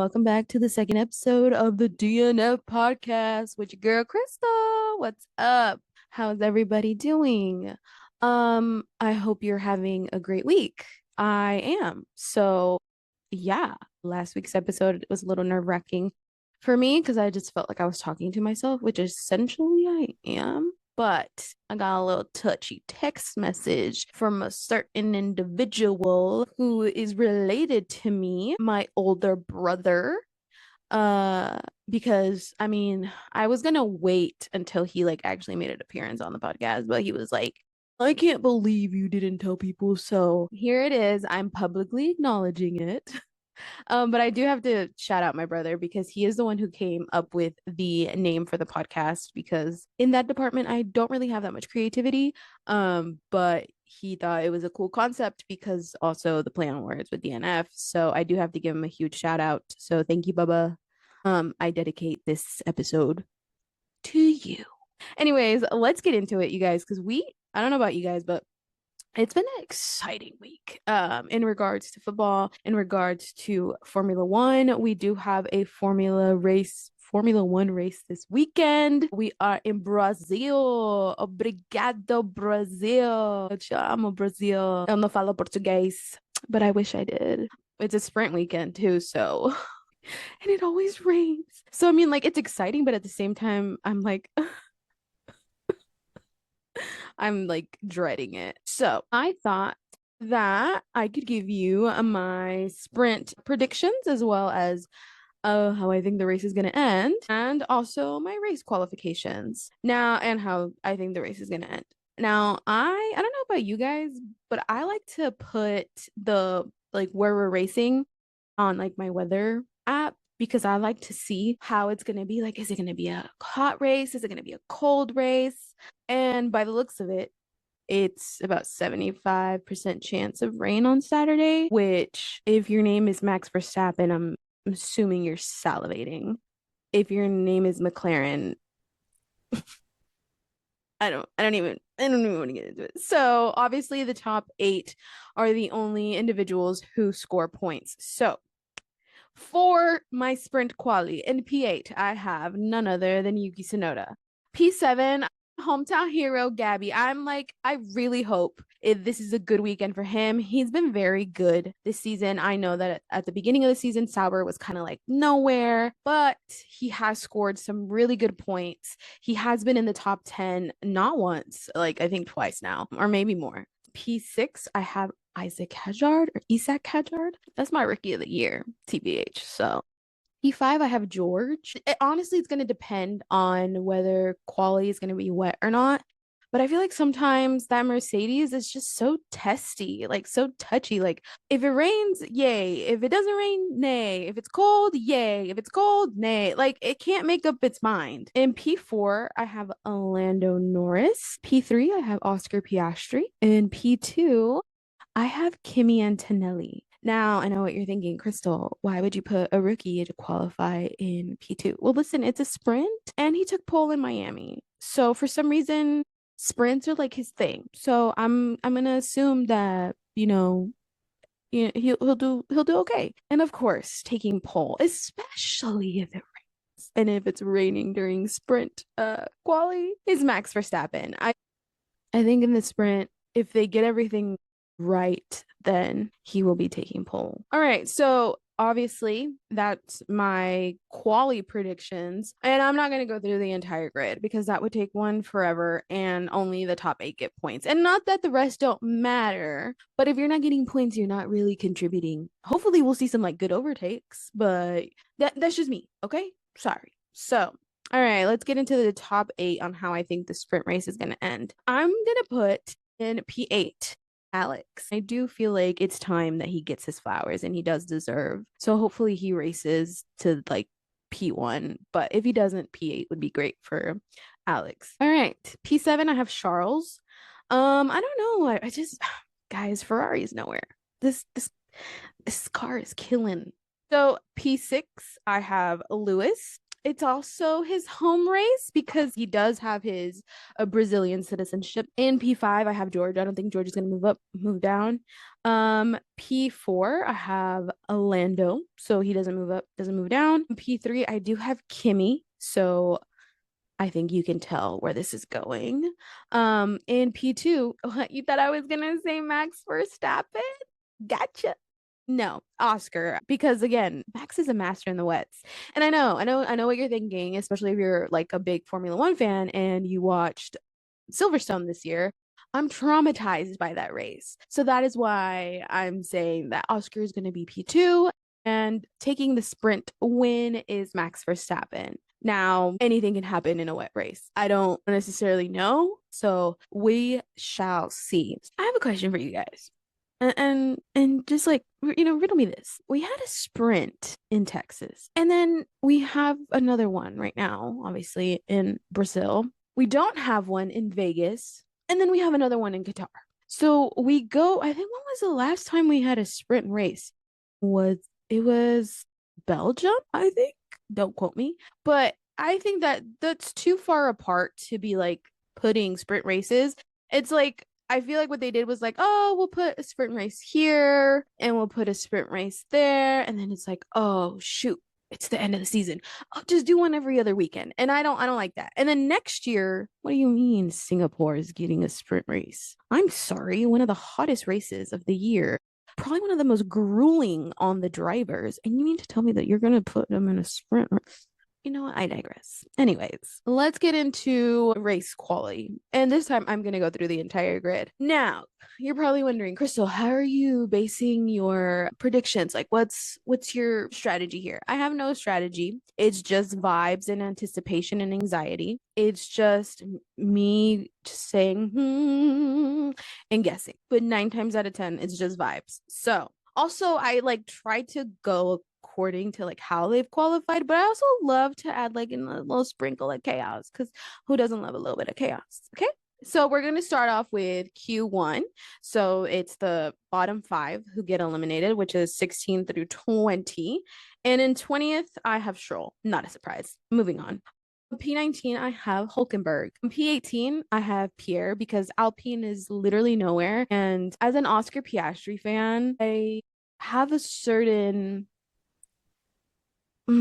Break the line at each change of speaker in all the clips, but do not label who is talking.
welcome back to the second episode of the DNF podcast with your girl Crystal. What's up? How's everybody doing? I hope you're having a great week. I am. So, yeah, last week's episode was a little nerve-wracking for me because I just felt like I was talking to myself, which essentially I am. But I got a little touchy text message from a certain individual who is related to me, my older brother. Because I mean, I was gonna wait until he like actually made an appearance on the podcast, but he was like, I can't believe you didn't tell people. So here it is. I'm publicly acknowledging it. But I do have to shout out my brother because he is the one who came up with the name for the podcast because in that department I don't really have that much creativity. But he thought it was a cool concept because also the play on words with DNF. So I do have to give him a huge shout out. So thank you, Bubba. I dedicate this episode to you. Anyways, let's get into it, you guys, because I don't know about you guys, but it's been an exciting week in regards to football, in regards to Formula One. We do have a Formula One race this weekend. We are in Brazil. Obrigado, Brazil. Te amo, Brazil. Eu não falo português, but I wish I did. It's a sprint weekend too, so and it always rains. So I mean, like it's exciting, but at the same time, I'm like I'm like dreading it. So I thought that I could give you my sprint predictions as well as how I think the race is going to end and also my race qualifications. Now, and how I think the race is going to end. Now, I don't know about you guys, but I like to put the like where we're racing on like my weather app because I like to see how it's going to be. Like, is it going to be a hot race? Is it going to be a cold race? And by the looks of it, it's about 75% chance of rain on Saturday, which if your name is Max Verstappen, I'm assuming you're salivating. If your name is McLaren, I don't even want to get into it. So obviously the top 8 are the only individuals who score points. So for my sprint quali in P8, I have none other than Yuki Tsunoda. P7, hometown hero Gabby. I really hope this is a good weekend for him. He's been very good this season. I know that at the beginning of the season, Sauber was kind of like nowhere, but he has scored some really good points. He has been in the top 10, not once, like I think twice now, or maybe more. P6, I have Isaac Hadjard. That's my rookie of the year, TBH. So P5, I have George. Honestly, it's going to depend on whether quality is going to be wet or not. But I feel like sometimes that Mercedes is just so testy, like so touchy. Like if it rains, yay. If it doesn't rain, nay. If it's cold, yay. If it's cold, nay. Like it can't make up its mind. In P4, I have Orlando Norris. P3, I have Oscar Piastri. In P2, I have Kimi Antonelli. Now, I know what you're thinking, Crystal. Why would you put a rookie to qualify in P2? Well, listen, it's a sprint and he took pole in Miami. So for some reason, sprints are like his thing. So I'm gonna assume that, he'll do okay. And of course, taking pole, especially if it rains and if it's raining during sprint quali, is Max Verstappen. I think in the sprint, if they get everything right, then he will be taking pole. All right, so obviously that's my quali predictions, and I'm not going to go through the entire grid because that would take one forever, and only the top 8 get points. And not that the rest don't matter, but if you're not getting points, you're not really contributing. Hopefully, we'll see some like good overtakes, but that's just me. Okay, sorry. So all right, let's get into the top 8 on how I think the sprint race is going to end. I'm going to put in P8 Alex. I do feel like it's time that he gets his flowers and he does deserve. So hopefully he races to like P1, but if he doesn't, P8 would be great for Alex. All right, P7 I have Charles. I don't know. I just guys, Ferrari's nowhere. This car is killing. So P6 I have Lewis. It's also his home race because he does have his Brazilian citizenship. In P5, I have George. I don't think George is gonna move down. P4, I have Orlando, so he doesn't move up, doesn't move down. P3, I do have Kimmy, so I think you can tell where this is going. In P2, you thought I was gonna say Max Verstappen? Gotcha. No, Oscar, because again, Max is a master in the wets. And I know what you're thinking, especially if you're like a big Formula One fan and you watched Silverstone this year. I'm traumatized by that race. So that is why I'm saying that Oscar is going to be P2 and taking the sprint win is Max Verstappen. Now, anything can happen in a wet race. I don't necessarily know. So we shall see. I have a question for you guys. And just like riddle me this. We had a sprint in Texas, and then we have another one right now, obviously in Brazil. We don't have one in Vegas, and then we have another one in Qatar. So we go, I think when was the last time we had a sprint race? Was it was Belgium, I think. Don't quote me, but I think that that's too far apart to be like putting sprint races. It's like I feel like what they did was like, oh, we'll put a sprint race here and we'll put a sprint race there. And then it's like, oh shoot, it's the end of the season. I'll just do one every other weekend. And I don't like that. And then next year, what do you mean Singapore is getting a sprint race? I'm sorry, one of the hottest races of the year. Probably one of the most grueling on the drivers. And you mean to tell me that you're gonna put them in a sprint race? You know what? I digress. Anyways, let's get into race quality. And this time I'm going to go through the entire grid. Now, you're probably wondering, Crystal, how are you basing your predictions? Like what's your strategy here? I have no strategy. It's just vibes and anticipation and anxiety. It's just me just saying and guessing. But 9 times out of 10 it's just vibes. So, also I like try to go according to like how they've qualified, but I also love to add like in a little sprinkle of chaos because who doesn't love a little bit of chaos? Okay. So we're going to start off with Q1. So it's the bottom 5 who get eliminated, which is 16 through 20. And in 20th, I have Stroll. Not a surprise. Moving on. P19, I have Hulkenberg. P18, I have Pierre because Alpine is literally nowhere. And as an Oscar Piastri fan, I have a certain je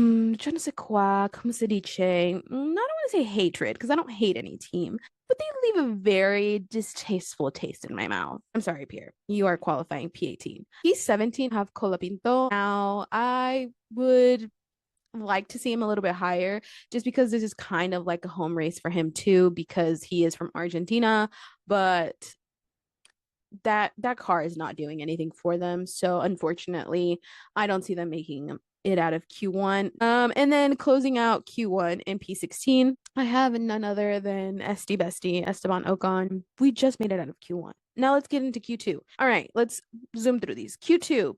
ne sais quoi, como se dice. I don't want to say hatred because I don't hate any team, but they leave a very distasteful taste in my mouth. I'm sorry, Pierre. You are qualifying P18. P17 have Colapinto. Now, I would like to see him a little bit higher just because this is kind of like a home race for him too because he is from Argentina, but that car is not doing anything for them. So unfortunately, I don't see them making it out of Q1. And then closing out Q1 in P16, I have none other than SD Bestie, Esteban Ocon. We just made it out of Q1. Now let's get into Q2. All right, let's zoom through these. Q2,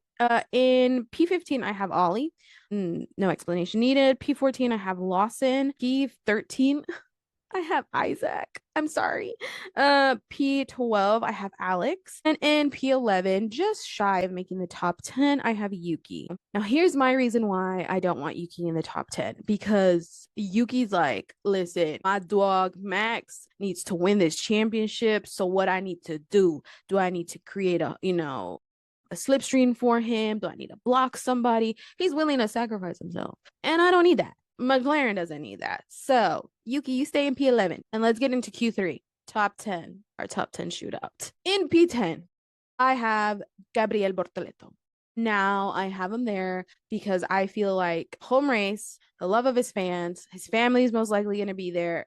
in P15, I have Ollie. No explanation needed. P14, I have Lawson. P13, I have Isaac. I'm sorry. P12, I have Alex. And in P11, just shy of making the top 10, I have Yuki. Now, here's my reason why I don't want Yuki in the top 10 because Yuki's like, listen, my dog Max needs to win this championship. So, what I need to do I need to create a slipstream for him? Do I need to block somebody? He's willing to sacrifice himself. And I don't need that. McLaren doesn't need that. So, Yuki, you stay in P11. And let's get into Q3. Top 10, our top 10 shootout. In P10, I have Gabriel Bortoleto. Now, I have him there because I feel like home race, the love of his fans, his family is most likely going to be there.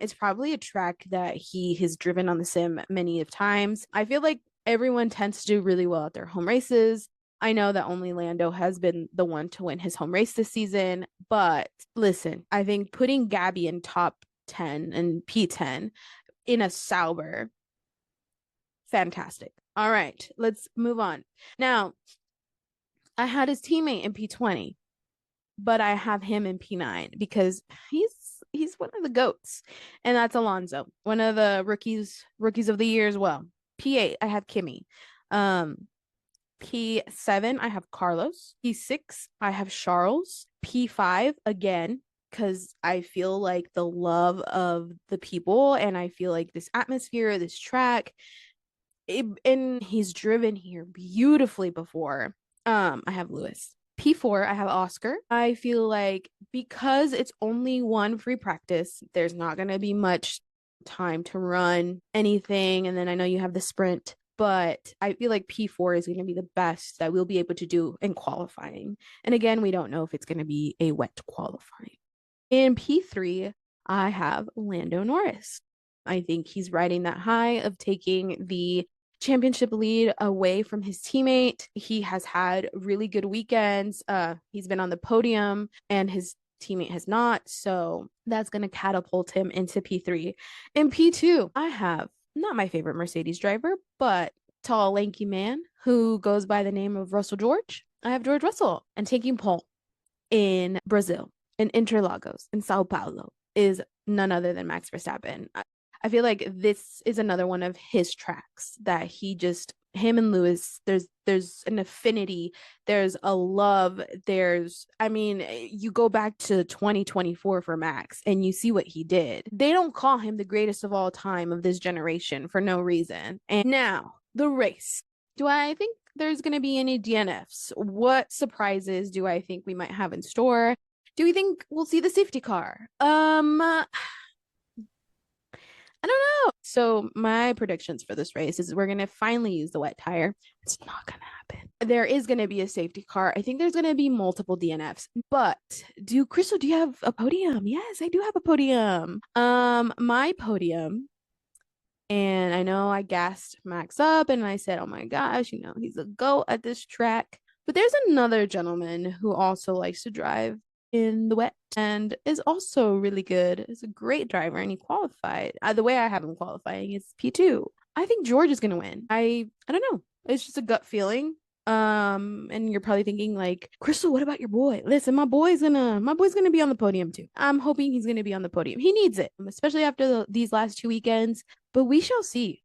It's probably a track that he has driven on the sim many of times. I feel like everyone tends to do really well at their home races. I know that only Lando has been the one to win his home race this season, but listen, I think putting Gabby in top 10 and P10 in a Sauber, fantastic. All right, let's move on. Now, I had his teammate in P20, but I have him in P9 because he's one of the goats, and that's Alonso, one of the rookies of the year as well. P8, I have Kimmy. P7, I have Carlos. P6, I have Charles. P5, again, because I feel like the love of the people, and I feel like this atmosphere, this track, and he's driven here beautifully before. I have Lewis. P4, I have Oscar. I feel like because it's only one free practice, there's not going to be much time to run anything. And then I know you have the sprint, but I feel like P4 is going to be the best that we'll be able to do in qualifying. And again, we don't know if it's going to be a wet qualifying. In P3, I have Lando Norris. I think he's riding that high of taking the championship lead away from his teammate. He has had really good weekends. He's been on the podium and his teammate has not. So that's going to catapult him into P3. In P2, I have not my favorite Mercedes driver, but tall, lanky man who goes by the name of Russell George. I have George Russell, and taking pole in Brazil, in Interlagos, in Sao Paulo, is none other than Max Verstappen. I feel like this is another one of his tracks that him and Lewis, there's an affinity, there's a love, you go back to 2024 for Max and you see what he did. They don't call him the greatest of all time of this generation for no reason. And now, the race. Do I think there's going to be any DNFs? What surprises do I think we might have in store? Do we think we'll see the safety car? I don't know. So my predictions for this race is we're going to finally use the wet tire. It's not going to happen. There is going to be a safety car. I think there's going to be multiple DNFs. But Crystal, do you have a podium? Yes, I do have a podium. My podium, and I know I gassed Max up and I said, "Oh my gosh, he's a GOAT at this track." But there's another gentleman who also likes to drive in the wet and is also really good. Is a great driver and he qualified. The way I have him qualifying is P2. I think George is gonna win. I don't know. It's just a gut feeling. And you're probably thinking like, Crystal, what about your boy? Listen, my boy's gonna be on the podium too. I'm hoping he's gonna be on the podium. He needs it, especially after these last 2 weekends. But we shall see.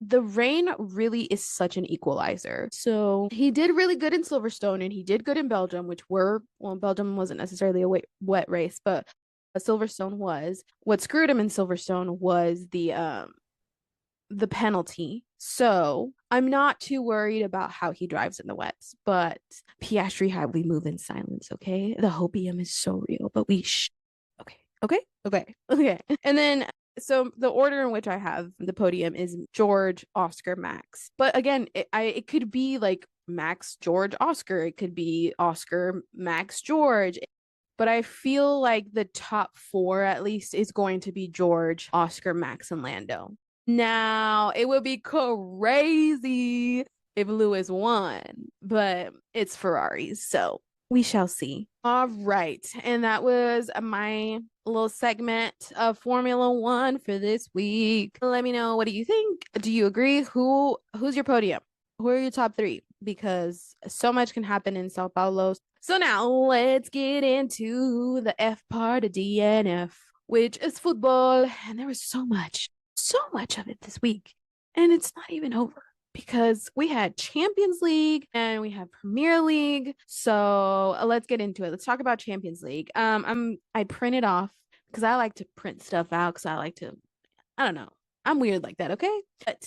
The rain really is such an equalizer. So he did really good in Silverstone and he did good in Belgium, Belgium wasn't necessarily a wet race, but Silverstone was. What screwed him in Silverstone was the penalty. So I'm not too worried about how he drives in the wets, but Piastri, how we move in silence, okay? The hopium is so real, but okay. And then so the order in which I have the podium is George, Oscar, Max. But again, it could be like Max, George, Oscar. It could be Oscar, Max, George. But I feel like the top 4 at least is going to be George, Oscar, Max, and Lando. Now, it would be crazy if Lewis won, but it's Ferraris, so we shall see. All right. And that was my little segment of Formula One for this week. Let me know, what do you think? Do you agree? Who's your podium? Who are your top 3? Because so much can happen in Sao Paulo. So now let's get into the F part of DNF, which is football. And there was so much of it this week. And it's not even over, because we had Champions League and we have Premier League. So let's get into it. Let's talk about Champions League. I printed off because I like to print stuff out because I don't know. I'm weird like that, okay? But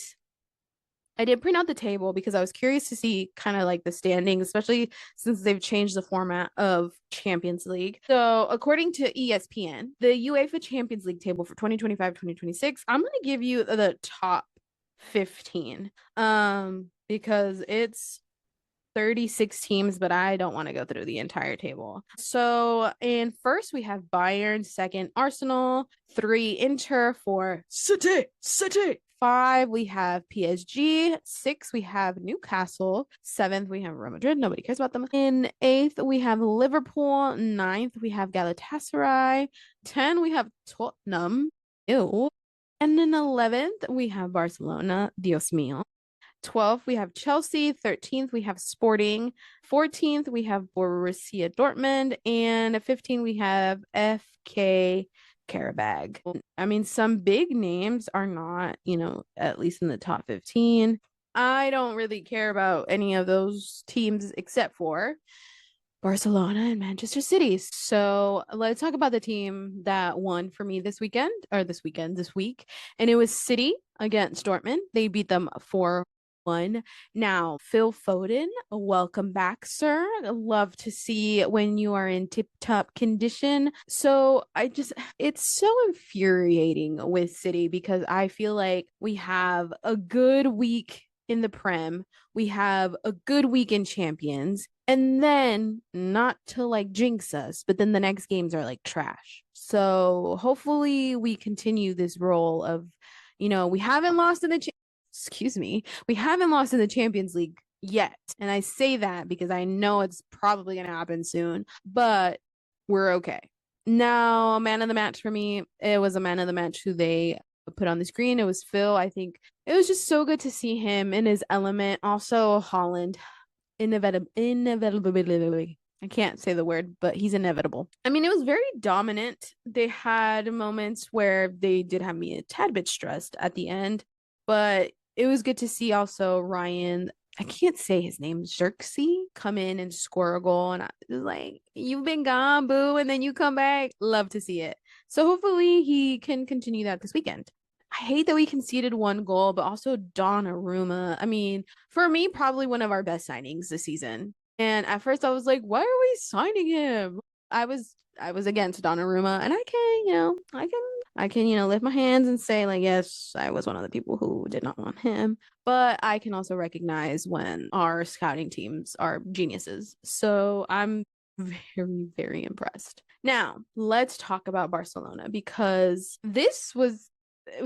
I did print out the table because I was curious to see kind of like the standings, especially since they've changed the format of Champions League. So according to ESPN, the UEFA Champions League table for 2025-2026, I'm going to give you the top 15 because it's 36 teams, but I don't want to go through the entire table. So in first we have Bayern, second Arsenal, 3 Inter, 4 City. 5 we have PSG, 6 we have Newcastle, 7th we have Real Madrid, nobody cares about them. In 8th we have Liverpool, 9th we have Galatasaray, 10 we have Tottenham, ew. And in 11th, we have Barcelona, Dios mío. 12th, we have Chelsea. 13th, we have Sporting. 14th, we have Borussia Dortmund. And 15th, we have FK Karabag. I mean, some big names are not, at least in the top 15. I don't really care about any of those teams except for Barcelona and Manchester City. So let's talk about the team that won for me this week. And it was City against Dortmund. They beat them 4-1. Now, Phil Foden, welcome back, sir. Love to see when you are in tip top condition. So it's so infuriating with City because I feel like we have a good week in the Prem, we have a good week in Champions, and then not to like jinx us, but then the next games are like trash. So hopefully we continue this role of, we haven't lost in we haven't lost in the Champions League yet. And I say that because I know it's probably going to happen soon, but we're okay. Now, man of the match for me, it was a man of the match who they put on the screen. It was Phil. I think it was just so good to see him in his element. Also, Holland, inevitably. I can't say the word, but he's inevitable. I mean, it was very dominant. They had moments where they did have me a tad bit stressed at the end, but it was good to see also Ryan. I can't say his name, Xerxes, come in and score a goal. And I was like, you've been gone, boo. And then you come back. Love to see it. So hopefully he can continue that this weekend. I hate that we conceded one goal, but also Donnarumma. I mean, for me, probably one of our best signings this season. And at first I was like, why are we signing him? I was against Donnarumma, and I can lift my hands and say like, yes, I was one of the people who did not want him. But I can also recognize when our scouting teams are geniuses. So I'm very, very impressed. Now, let's talk about Barcelona because it was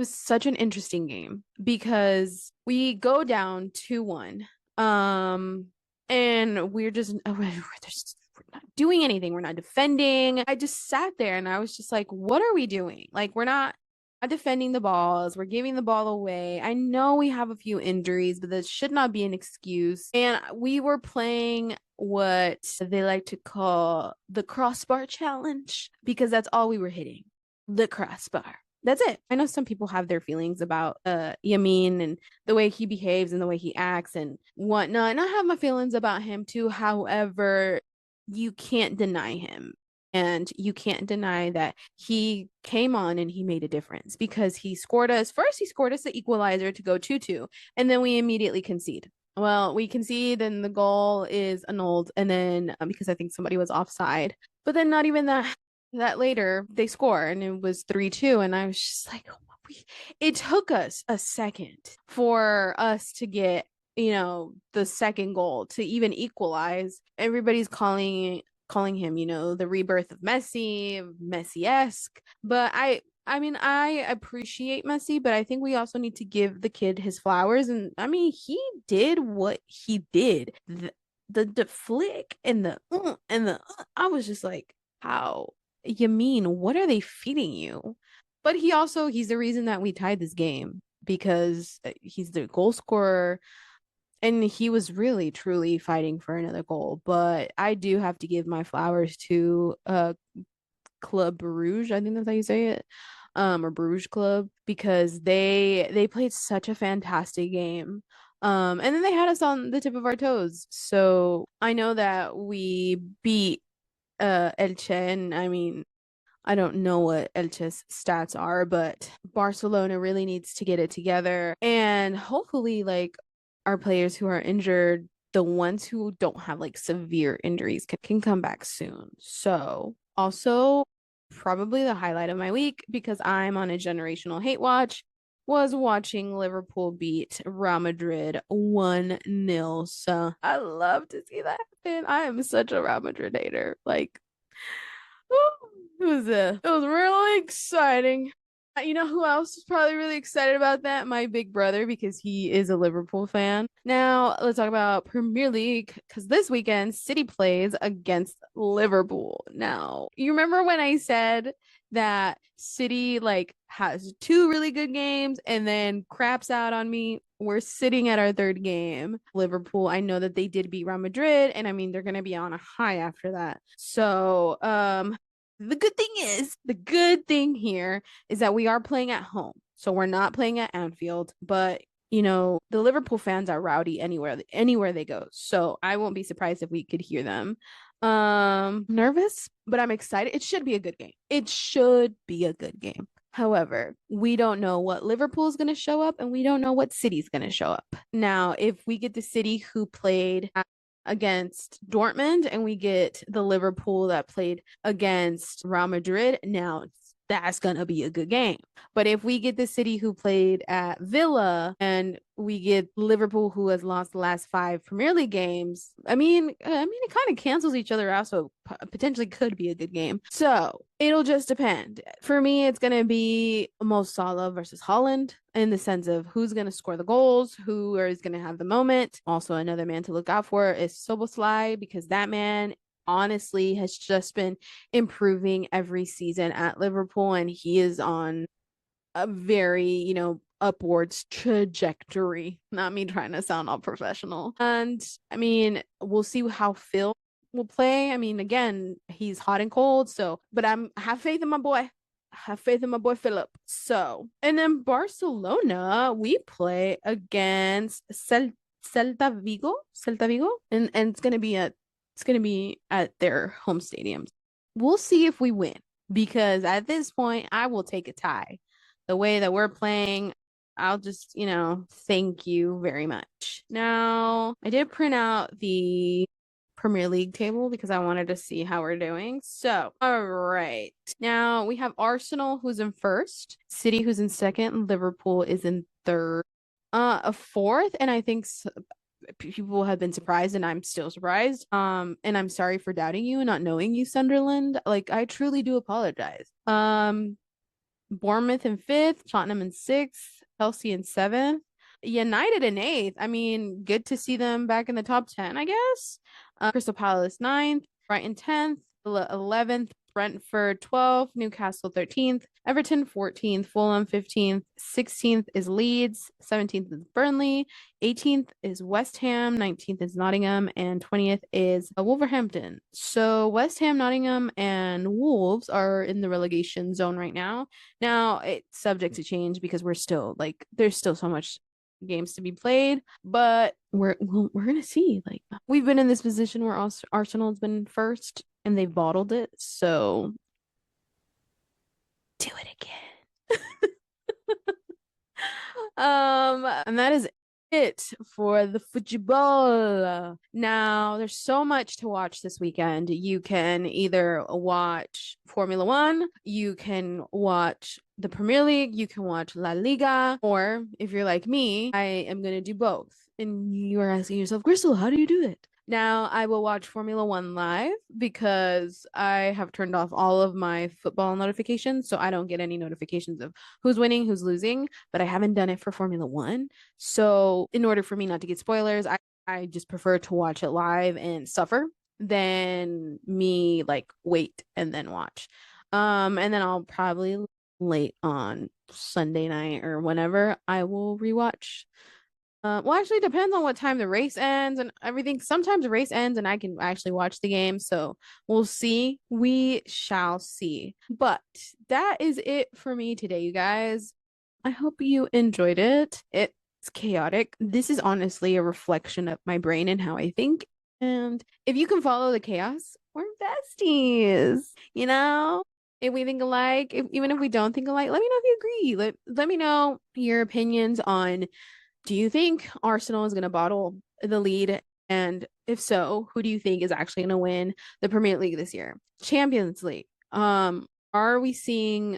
such an interesting game because we go down 2-1. And we're not doing anything. We're not defending. I just sat there and I was just like, what are we doing? Like, we're not defending the balls. We're giving the ball away. I know we have a few injuries, but that should not be an excuse. And we were playing what they like to call the crossbar challenge because that's all we were hitting. The crossbar. That's it. I know some people have their feelings about Yamin and the way he behaves and the way he acts and whatnot. And I have my feelings about him too. However, you can't deny him. And you can't deny that he came on and he made a difference because he scored us. First, he scored us the equalizer to go 2-2, and then we immediately concede. Well, we concede and the goal is annulled. And then because I think somebody was offside, but then not even that later they score and it was 3-2. And I was just like, it took us a second for us to get, the second goal to even equalize. Everybody's calling him, the rebirth of Messi-esque. But I mean, I appreciate Messi, but I think we also need to give the kid his flowers. And I mean, he did what he did. The flick and I was just like, how? You mean, what are they feeding you? But he's the reason that we tied this game because he's the goal scorer and he was really truly fighting for another goal. But I do have to give my flowers to Club Bruges, I think that's how you say it, or Bruges Club, because they played such a fantastic game. And then they had us on the tip of our toes. So I know that we beat Elche, and I mean, I don't know what Elche's stats are, but Barcelona really needs to get it together. And hopefully, like, our players who are injured, the ones who don't have like severe injuries, can come back soon. So, also, probably the highlight of my week because I'm on a generational hate watch was watching Liverpool beat Real Madrid 1-0. So I love to see that happen. I am such a Real Madrid hater. Like, it was really exciting. You know who else is probably really excited about that? My big brother, because he is a Liverpool fan. Now, let's talk about Premier League, because this weekend, City plays against Liverpool. Now, you remember when I said that City, like, has two really good games and then craps out on me? We're sitting at our third game. Liverpool, I know that they did beat Real Madrid, and I mean, they're going to be on a high after that. So, the good thing here is that we are playing at home. So we're not playing at Anfield, but the Liverpool fans are rowdy anywhere they go. So I won't be surprised if we could hear them. Nervous, but I'm excited. It should be a good game. It should be a good game. However, we don't know what Liverpool is going to show up and we don't know what City's going to show up. Now, if we get the City who played against Dortmund and we get the Liverpool that played against Real Madrid, now that's gonna be a good game. But if we get the City who played at Villa and we get Liverpool who has lost the last 5 Premier League games, I mean it kind of cancels each other out, so potentially could be a good game. So it'll just depend. For me, it's gonna be Mo Salah versus Haaland in the sense of who's gonna score the goals, who is gonna have the moment. Also, another man to look out for is Szoboszlai, because that man honestly has just been improving every season at Liverpool, and he is on a very, upwards trajectory. Not me trying to sound all professional. And I mean, we'll see how Phil will play. I mean, again, he's hot and cold, so but I have faith in my boy. Have faith in my boy Philip. So, and then Barcelona, we play against Celta Vigo, and it's gonna be at their home stadiums. We'll see if we win, because at this point, I will take a tie. The way that we're playing, I'll just, thank you very much. Now, I did print out the Premier League table because I wanted to see how we're doing. So, all right. Now we have Arsenal, who's in first, City, who's in second, Liverpool is in third, a fourth, and I think people have been surprised, and I'm still surprised. And I'm sorry for doubting you and not knowing you, Sunderland. Like, I truly do apologize. Bournemouth in fifth, Tottenham in sixth, Chelsea in seventh, United in eighth. I mean, good to see them back in the top 10, I guess. Crystal Palace ninth, Brighton 10th, 11th, Brentford 12th, Newcastle 13th, Everton 14th, Fulham 15th, 16th is Leeds, 17th is Burnley, 18th is West Ham, 19th is Nottingham, and 20th is Wolverhampton. So West Ham, Nottingham, and Wolves are in the relegation zone right now. Now it's subject to change because we're still there's still so much games to be played, but we're gonna see. Like, we've been in this position where Arsenal's been first and they've bottled it, so do it again. And that is it for the football. Now, there's so much to watch this weekend. You can either watch Formula One, you can watch the Premier League, you can watch La Liga, or if you're like me, I am going to do both. And you are asking yourself, Crystal, how do you do it? Now, I will watch Formula One live because I have turned off all of my football notifications, so I don't get any notifications of who's winning, who's losing, but I haven't done it for Formula One. So, in order for me not to get spoilers, I just prefer to watch it live and suffer than me wait and then watch. And then I'll probably late on Sunday night or whenever I will rewatch. Well, actually, it depends on what time the race ends and everything. Sometimes the race ends and I can actually watch the game. So we'll see. We shall see. But that is it for me today, you guys. I hope you enjoyed it. It's chaotic. This is honestly a reflection of my brain and how I think. And if you can follow the chaos, we're besties. If we think alike, even if we don't think alike, let me know if you agree. Let me know your opinions on, do you think Arsenal is going to bottle the lead? And if so, who do you think is actually going to win the Premier League this year? Champions League. Are we seeing,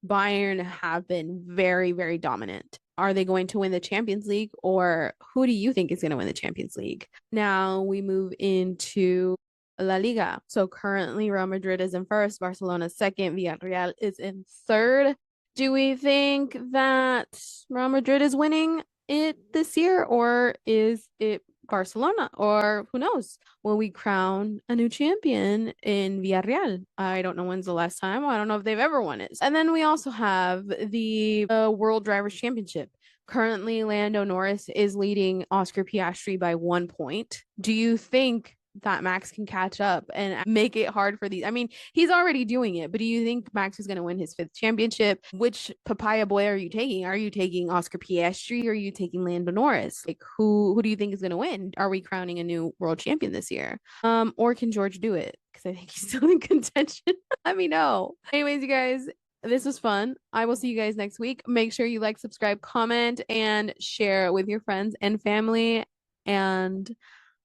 Bayern have been very, very dominant. Are they going to win the Champions League, or who do you think is going to win the Champions League? Now we move into La Liga. So currently Real Madrid is in first, Barcelona second, Villarreal is in third. Do we think that Real Madrid is winning it this year, or is it Barcelona, or who knows? Will we crown a new champion in Villarreal? I don't know when's the last time. I don't know if they've ever won it. And then we also have the World Drivers' Championship. Currently, Lando Norris is leading Oscar Piastri by 1 point. Do you think that Max can catch up and make it hard for these? I mean, he's already doing it, but do you think Max is going to win his 5th championship? Which papaya boy are you taking? Are you taking Oscar Piastri or are you taking Lando Norris? Like, who do you think is going to win? Are we crowning a new world champion this year? Or can George do it? Because I think he's still in contention. Let me know. Anyways, you guys, this was fun. I will see you guys next week. Make sure you like, subscribe, comment, and share with your friends and family. And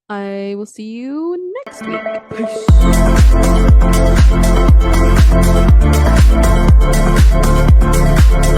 I will see you next week. Peace.